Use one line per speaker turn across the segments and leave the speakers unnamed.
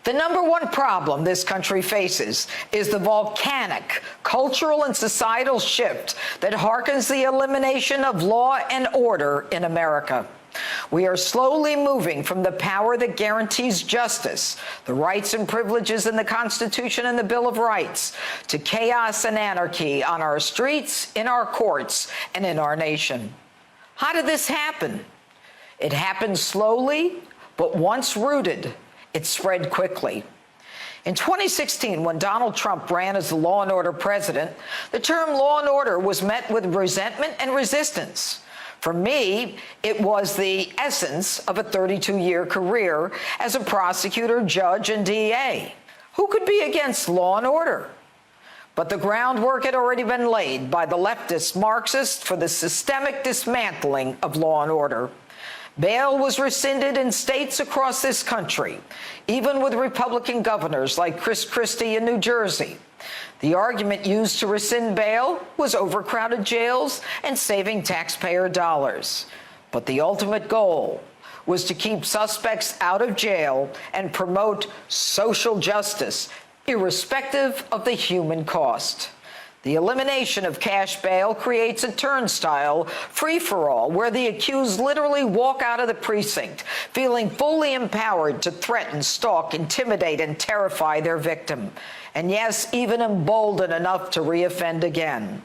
The number one problem this country faces is the volcanic cultural and societal shift that harkens the elimination of law and order in America. We are slowly moving from the power that guarantees justice, the rights and privileges in the Constitution and the Bill of Rights, to chaos and anarchy on our streets, in our courts, and in our nation. How did this happen? It happened slowly, but once rooted, it spread quickly. In 2016, when Donald Trump ran as the law and order president, the term law and order was met with resentment and resistance. For me, it was the essence of a 32-year career as a prosecutor, judge, and DA. Who could be against law and order? But the groundwork had already been laid by the leftist Marxists for the systemic dismantling of law and order. Bail was rescinded in states across this country, even with Republican governors like Chris Christie in New Jersey. The argument used to rescind bail was overcrowded jails and saving taxpayer dollars. But the ultimate goal was to keep suspects out of jail and promote social justice, irrespective of the human cost. The elimination of cash bail creates a turnstile free-for-all where the accused literally walk out of the precinct, feeling fully empowered to threaten, stalk, intimidate, and terrify their victim. And yes, even emboldened enough to reoffend again.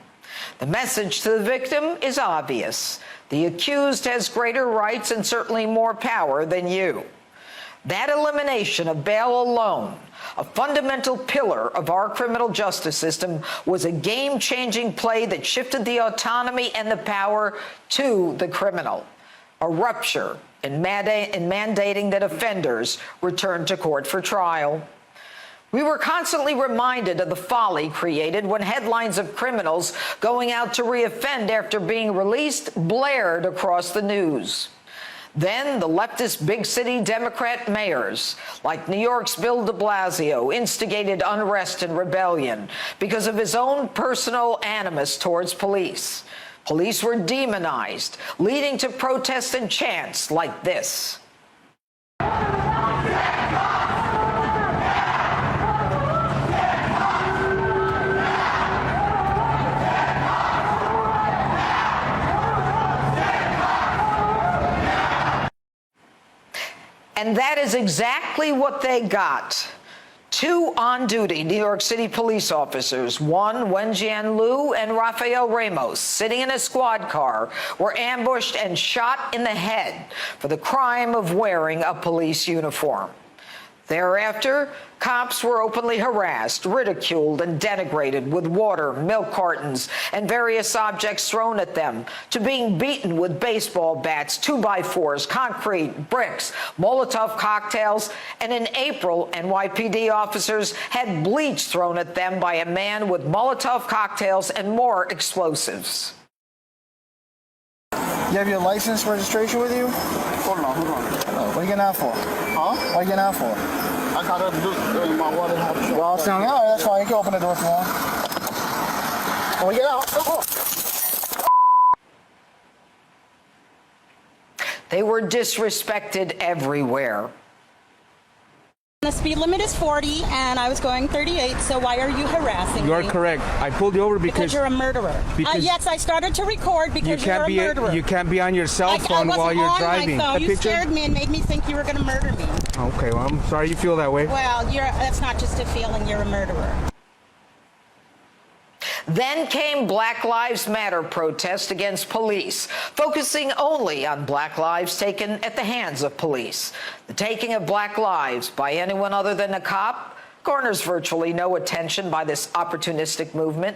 The message to the victim is obvious. The accused has greater rights and certainly more power than you. That elimination of bail alone, a fundamental pillar of our criminal justice system, was a game-changing play that shifted the autonomy and the power to the criminal. A rupture in mandating that offenders return to court for trial. We were constantly reminded of the folly created when headlines of criminals going out to reoffend after being released blared across the news. Then the leftist big city Democrat mayors, like New York's Bill de Blasio, instigated unrest and rebellion because of his own personal animus towards police. Police were demonized, leading to protests and chants like this. And that is exactly what they got. Two on-duty New York City police officers, one Wenjian Liu and Rafael Ramos, sitting in a squad car, were ambushed and shot in the head for the crime of wearing a police uniform. Thereafter, cops were openly harassed, ridiculed, and denigrated with water, milk cartons, and various objects thrown at them, to being beaten with baseball bats, 2x4s, concrete, bricks, Molotov cocktails, and in April, NYPD officers had bleach thrown at them by a man with Molotov cocktails and more explosives.
You have your license registration with you?
Hold on.
Oh, what are you getting out for?
Huh?
What are you getting out for?
I got to do my water and have to
Well, it's down there. All right, that's fine. You can open the door if you want. When we get out, go.
They were disrespected everywhere.
The speed limit is 40, and I was going 38, so why are you harassing me?
You are correct. I pulled you over because
you're a murderer. Yes, I started to record because you're a murderer.
You can't be on your cell phone while you're driving.
I wasn't on my phone. You scared me and made me think you were going to murder me.
Okay, well, I'm sorry you feel that way.
Well, that's not just a feeling. You're a murderer.
Then came Black Lives Matter protests against police, focusing only on black lives taken at the hands of police. The taking of black lives by anyone other than a cop garners virtually no attention by this opportunistic movement.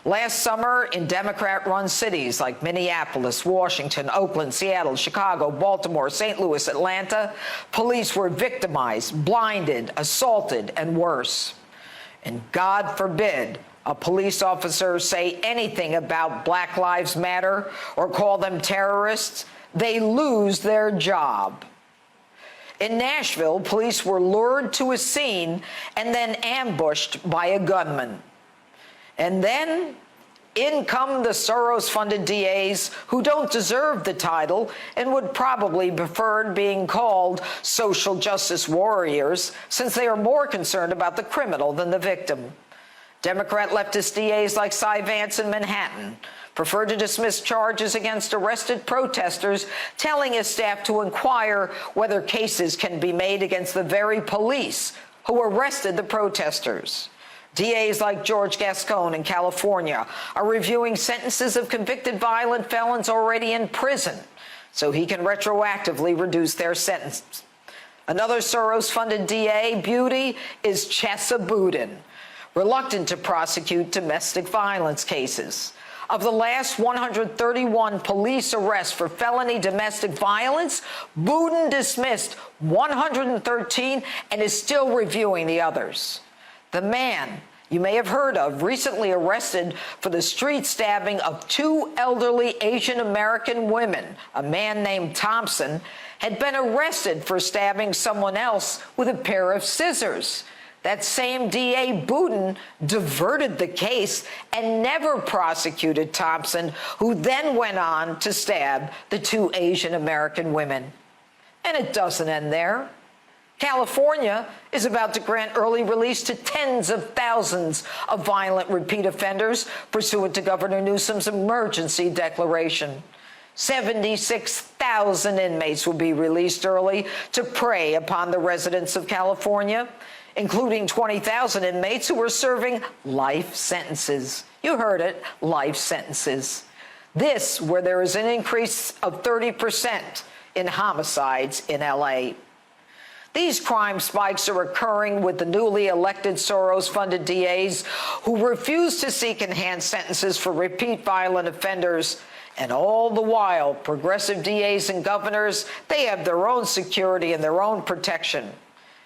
Last summer, in Democrat-run cities like Minneapolis, Washington, Oakland, Seattle, Chicago, Baltimore, St. Louis, Atlanta, police were victimized, blinded, assaulted, and worse. And God forbid a police officer say anything about Black Lives Matter or call them terrorists, they lose their job. In Nashville, police were lured to a scene and then ambushed by a gunman. And then In come the Soros-funded DAs who don't deserve the title and would probably prefer being called social justice warriors, since they are more concerned about the criminal than the victim. Democrat leftist DAs like Cy Vance in Manhattan prefer to dismiss charges against arrested protesters, telling his staff to inquire whether cases can be made against the very police who arrested the protesters. DAs like George Gascon in California are reviewing sentences of convicted violent felons already in prison so he can retroactively reduce their sentence. Another Soros-funded DA beauty is Chesa Boudin, reluctant to prosecute domestic violence cases. Of the last 131 police arrests for felony domestic violence, Boudin dismissed 113 and is still reviewing the others. The man you may have heard of, recently arrested for the street stabbing of 2 elderly Asian American women, a man named Thompson, had been arrested for stabbing someone else with a pair of scissors. That same DA Boudin diverted the case and never prosecuted Thompson, who then went on to stab the 2 Asian American women. And it doesn't end there. California is about to grant early release to tens of thousands of violent repeat offenders pursuant to Governor Newsom's emergency declaration. 76,000 inmates will be released early to prey upon the residents of California, including 20,000 inmates who were serving life sentences. You heard it, life sentences. This, where there is an increase of 30% in homicides in LA. These crime spikes are occurring with the newly elected Soros-funded DAs who refuse to seek enhanced sentences for repeat violent offenders. And all the while, progressive DAs and governors, they have their own security and their own protection.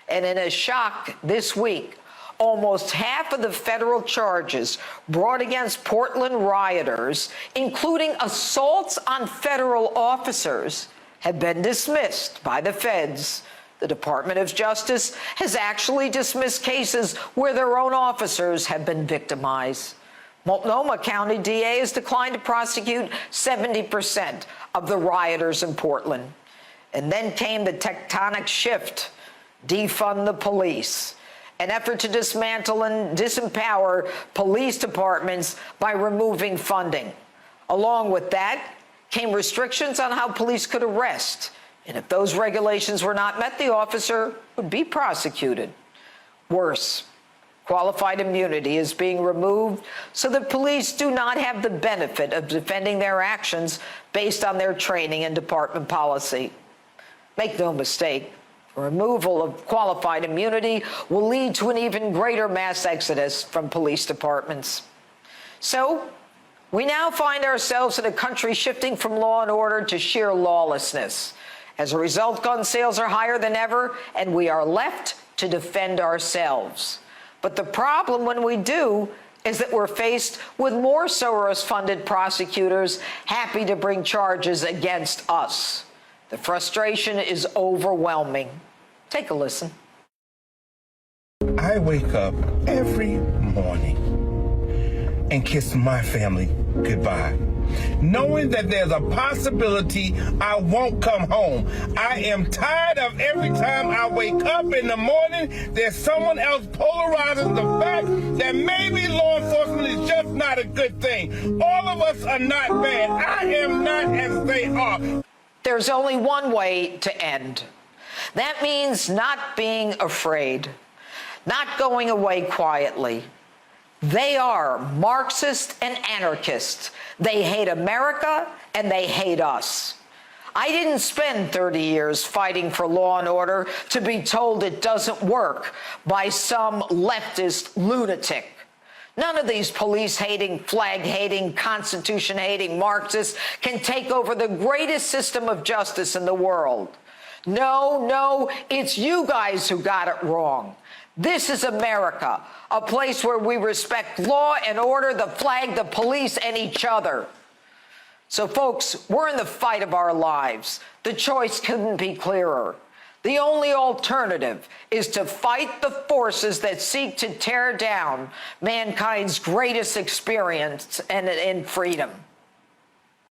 And in a shock this week, almost half of the federal charges brought against Portland rioters, including assaults on federal officers, have been dismissed by the feds. The Department of Justice has actually dismissed cases where their own officers have been victimized. Multnomah County DA has declined to prosecute 70% of the rioters in Portland. And then came the tectonic shift: defund the police, an effort to dismantle and disempower police departments by removing funding. Along with that came restrictions on how police could arrest. And if those regulations were not met, the officer would be prosecuted. Worse, qualified immunity is being removed so that police do not have the benefit of defending their actions based on their training and department policy. Make no mistake, removal of qualified immunity will lead to an even greater mass exodus from police departments. So, we now find ourselves in a country shifting from law and order to sheer lawlessness. As a result, gun sales are higher than ever, and we are left to defend ourselves. But the problem when we do is that we're faced with more Soros-funded prosecutors happy to bring charges against us. The frustration is overwhelming. Take a listen.
I wake up every morning and kiss my family goodbye, knowing that there's a possibility I won't come home. I am tired of every time I wake up in the morning, there's someone else polarizing the fact that maybe law enforcement is just not a good thing. All of us are not bad. I am not as they are.
There's only one way to end. That means not being afraid, not going away quietly. They are Marxist and anarchists. They hate America and they hate us. I didn't spend 30 years fighting for law and order to be told it doesn't work by some leftist lunatic. None of these police-hating, flag-hating, Constitution-hating Marxists can take over the greatest system of justice in the world. No, it's you guys who got it wrong. This is America, a place where we respect law and order, the flag, the police, and each other. So, folks, we're in the fight of our lives. The choice couldn't be clearer. The only alternative is to fight the forces that seek to tear down mankind's greatest experience and in freedom.